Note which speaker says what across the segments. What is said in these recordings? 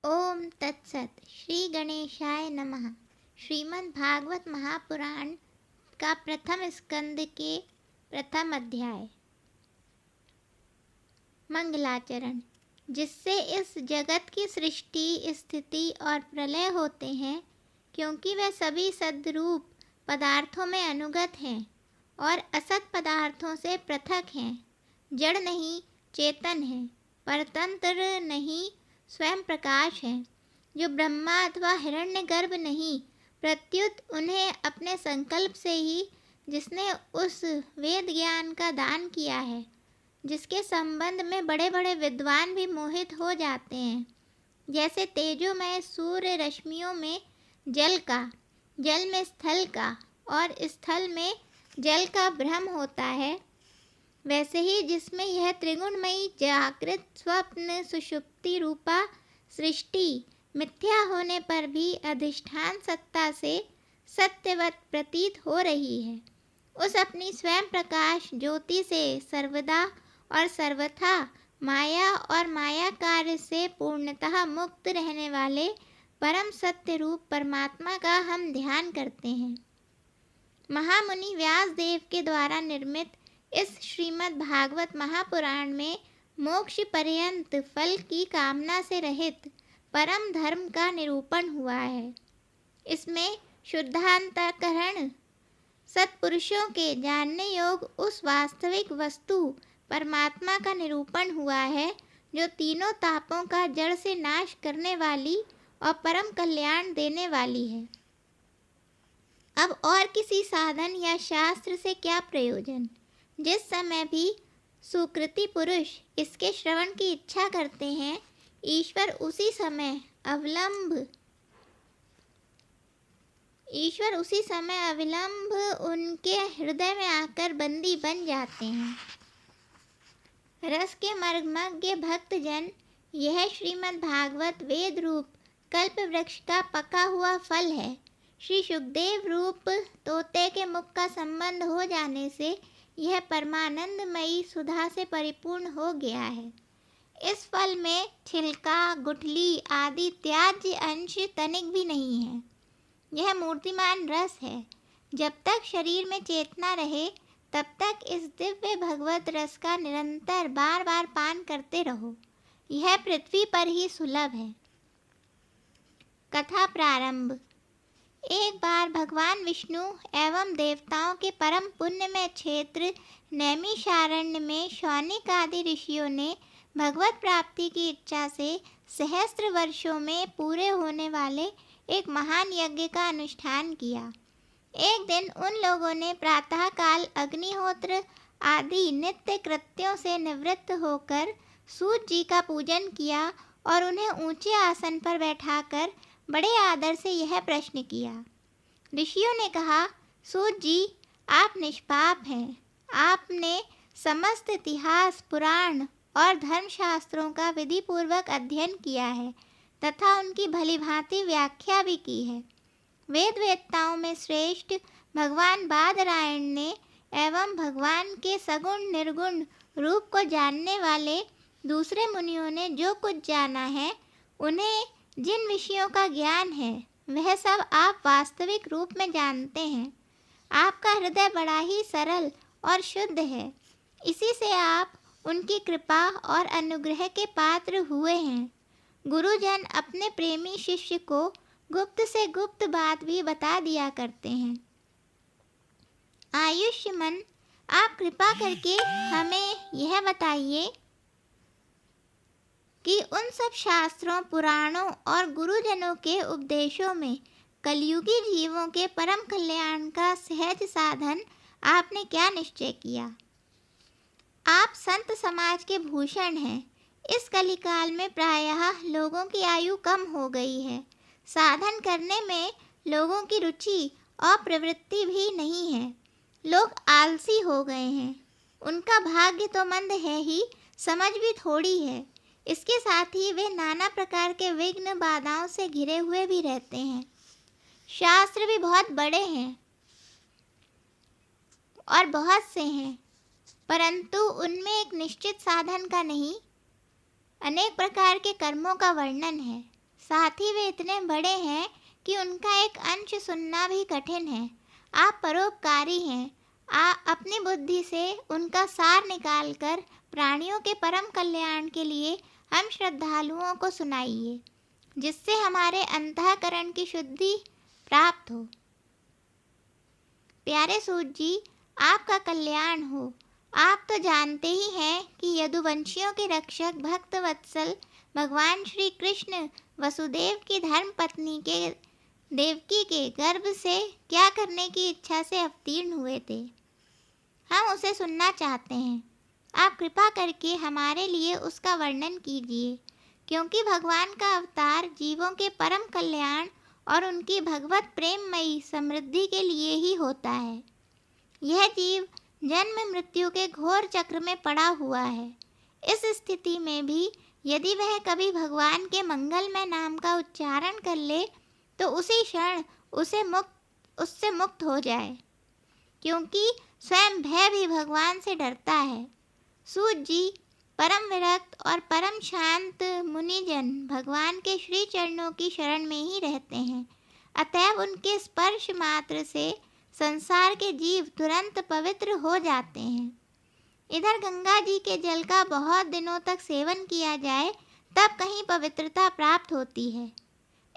Speaker 1: ओम तत्सत। श्री गणेशाय नमः। श्रीमद् भागवत महापुराण का प्रथम स्कंद के प्रथम अध्याय। मंगलाचरण। जिससे इस जगत की सृष्टि, स्थिति और प्रलय होते हैं, क्योंकि वे सभी सद्रूप पदार्थों में अनुगत हैं और असत पदार्थों से पृथक हैं। जड़ नहीं, चेतन है, परतंत्र नहीं, स्वयं प्रकाश है, जो ब्रह्मा अथवा हिरण्यगर्भ नहीं, प्रत्युत उन्हें अपने संकल्प से ही जिसने उस वेद ज्ञान का दान किया है, जिसके संबंध में बड़े बड़े विद्वान भी मोहित हो जाते हैं। जैसे तेजोमय सूर्य रश्मियों में जल का, जल में स्थल का और स्थल में जल का भ्रम होता है, वैसे ही जिसमें यह त्रिगुणमयी जागृत स्वप्न सुषुप्ति रूपा सृष्टि मिथ्या होने पर भी अधिष्ठान सत्ता से सत्यवत प्रतीत हो रही है, उस अपनी स्वयं प्रकाश ज्योति से सर्वदा और सर्वथा माया और माया कार्य से पूर्णतः मुक्त रहने वाले परम सत्य रूप परमात्मा का हम ध्यान करते हैं। महामुनि व्यास देव के द्वारा निर्मित इस श्रीमद् भागवत महापुराण में मोक्ष पर्यंत फल की कामना से रहित परम धर्म का निरूपण हुआ है। इसमें शुद्धांतकरण सत्पुरुषों के जानने योग उस वास्तविक वस्तु परमात्मा का निरूपण हुआ है, जो तीनों तापों का जड़ से नाश करने वाली और परम कल्याण देने वाली है। अब और किसी साधन या शास्त्र से क्या प्रयोजन। जिस समय भी सुकृति पुरुष इसके श्रवण की इच्छा करते हैं, ईश्वर उसी समय अविलंब उनके हृदय में आकर बंदी बन जाते हैं। रस के मर्मज्ञ भक्तजन, यह श्रीमद् भागवत वेद रूप कल्प वृक्ष का पका हुआ फल है। श्री सुखदेव रूप तोते के मुख का संबंध हो जाने से यह परमानंदमयी सुधा से परिपूर्ण हो गया है। इस फल में छिलका, गुठली आदि त्याज्य अंश तनिक भी नहीं है। यह मूर्तिमान रस है। जब तक शरीर में चेतना रहे, तब तक इस दिव्य भगवत रस का निरंतर बार बार पान करते रहो। यह पृथ्वी पर ही सुलभ है। कथा प्रारंभ। एक बार भगवान विष्णु एवं देवताओं के परम पुण्यमय क्षेत्र नैमिषारण्य में शौनिक आदि ऋषियों ने भगवत प्राप्ति की इच्छा से सहस्त्र वर्षों में पूरे होने वाले एक महान यज्ञ का अनुष्ठान किया। एक दिन उन लोगों ने प्रातःकाल अग्निहोत्र आदि नित्य कृत्यों से निवृत्त होकर सूर्य जी का पूजन किया और उन्हें ऊंचे आसन पर बैठाकर बड़े आदर से यह प्रश्न किया। ऋषियों ने कहा, सूर्य जी, आप निष्पाप हैं। आपने समस्त इतिहास, पुराण और धर्मशास्त्रों का विधि पूर्वक अध्ययन किया है तथा उनकी भलीभांति व्याख्या भी की है। वेद वेत्ताओं में श्रेष्ठ भगवान बादरायण ने एवं भगवान के सगुण निर्गुण रूप को जानने वाले दूसरे मुनियों ने जो कुछ जाना है, उन्हें जिन विषयों का ज्ञान है, वह सब आप वास्तविक रूप में जानते हैं। आपका हृदय बड़ा ही सरल और शुद्ध है। इसी से आप उनकी कृपा और अनुग्रह के पात्र हुए हैं। गुरुजन अपने प्रेमी शिष्य को गुप्त से गुप्त बात भी बता दिया करते हैं। आयुष्मान, आप कृपा करके हमें यह बताइए कि उन सब शास्त्रों, पुराणों और गुरुजनों के उपदेशों में कलयुगी जीवों के परम कल्याण का सहज साधन आपने क्या निश्चय किया। आप संत समाज के भूषण हैं। इस कलिकाल में प्रायः लोगों की आयु कम हो गई है। साधन करने में लोगों की रुचि और प्रवृत्ति भी नहीं है। लोग आलसी हो गए हैं। उनका भाग्य तो मंद है ही, समझ भी थोड़ी है। इसके साथ ही वे नाना प्रकार के विघ्न बाधाओं से घिरे हुए भी रहते हैं। शास्त्र भी बहुत बड़े हैं और बहुत से हैं, परंतु उनमें एक निश्चित साधन का नहीं, अनेक प्रकार के कर्मों का वर्णन है। साथ ही वे इतने बड़े हैं कि उनका एक अंश सुनना भी कठिन है। आप परोपकारी हैं। अपनी बुद्धि से उनका सार निकालकर प्राणियों के परम कल्याण के लिए हम श्रद्धालुओं को सुनाइए, जिससे हमारे अंतःकरण की शुद्धि प्राप्त हो। प्यारे सूत जी, आपका कल्याण हो। आप तो जानते ही हैं कि यदुवंशियों के रक्षक भक्त वत्सल भगवान श्री कृष्ण वसुदेव की धर्म पत्नी के देवकी के गर्भ से क्या करने की इच्छा से अवतीर्ण हुए थे। हम उसे सुनना चाहते हैं। आप कृपा करके हमारे लिए उसका वर्णन कीजिए, क्योंकि भगवान का अवतार जीवों के परम कल्याण और उनकी भगवत प्रेममयी समृद्धि के लिए ही होता है। यह जीव जन्म मृत्यु के घोर चक्र में पड़ा हुआ है। इस स्थिति में भी यदि वह कभी भगवान के मंगलमय नाम का उच्चारण कर ले तो उसी क्षण उससे मुक्त हो जाए, क्योंकि स्वयं भय भी भगवान से डरता है। सूत जी, परम विरक्त और परम शांत मुनिजन भगवान के श्री चरणों की शरण में ही रहते हैं। अतएव उनके स्पर्श मात्र से संसार के जीव तुरंत पवित्र हो जाते हैं। इधर गंगा जी के जल का बहुत दिनों तक सेवन किया जाए तब कहीं पवित्रता प्राप्त होती है।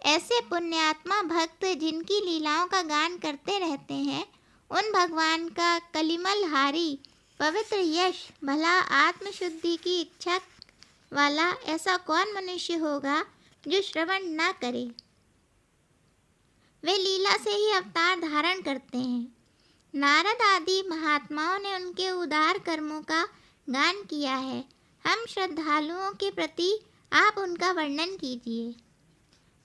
Speaker 1: ऐसे पुण्यात्मा भक्त जिनकी लीलाओं का गान करते रहते हैं, उन भगवान का कलिमलहारी पवित्र यश भला आत्मशुद्धि की इच्छा वाला ऐसा कौन मनुष्य होगा जो श्रवण न करे। वे लीला से ही अवतार धारण करते हैं। नारद आदि महात्माओं ने उनके उदार कर्मों का गान किया है। हम श्रद्धालुओं के प्रति आप उनका वर्णन कीजिए।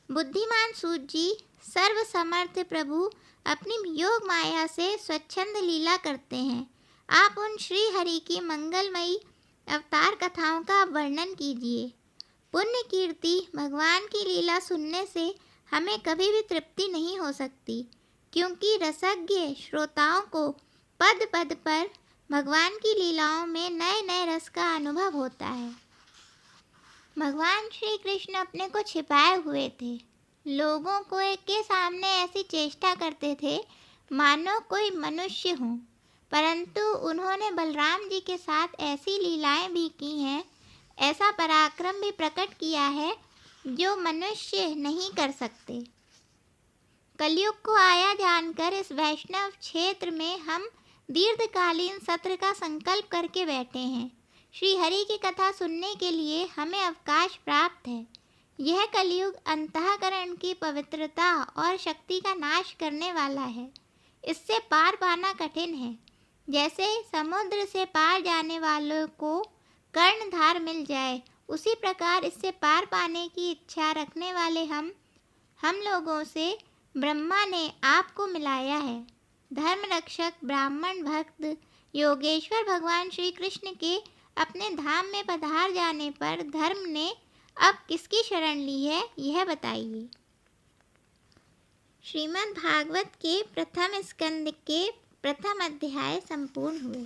Speaker 1: बुद्धिमान सूत जी, सर्व समर्थ प्रभु अपनी योग माया से स्वच्छंद लीला करते हैं। आप उन श्री हरि की मंगलमयी अवतार कथाओं का वर्णन कीजिए। पुण्य कीर्ति भगवान की लीला सुनने से हमें कभी भी तृप्ति नहीं हो सकती, क्योंकि रसज्ञ श्रोताओं को पद पद पर भगवान की लीलाओं में नए नए रस का अनुभव होता है। भगवान श्री कृष्ण अपने को छिपाए हुए थे। लोगों को के सामने ऐसी चेष्टा करते थे मानो कोई मनुष्य हो, परंतु उन्होंने बलराम जी के साथ ऐसी लीलाएं भी की हैं, ऐसा पराक्रम भी प्रकट किया है जो मनुष्य नहीं कर सकते। कलयुग को आया जानकर इस वैष्णव क्षेत्र में हम दीर्घकालीन सत्र का संकल्प करके बैठे हैं। श्री हरि की कथा सुनने के लिए हमें अवकाश प्राप्त है। यह कलयुग अंतःकरण की पवित्रता और शक्ति का नाश करने वाला है। इससे पार पाना कठिन है। जैसे समुद्र से पार जाने वालों को कर्णधार मिल जाए, उसी प्रकार इससे पार पाने की इच्छा रखने वाले हम लोगों से ब्रह्मा ने आपको मिलाया है। धर्म रक्षक ब्राह्मण भक्त योगेश्वर भगवान श्री कृष्ण के अपने धाम में पधार जाने पर धर्म ने अब किसकी शरण ली है, यह बताइए। श्रीमद् भागवत के प्रथम स्कंद के प्रथम अध्याय संपूर्ण हुए।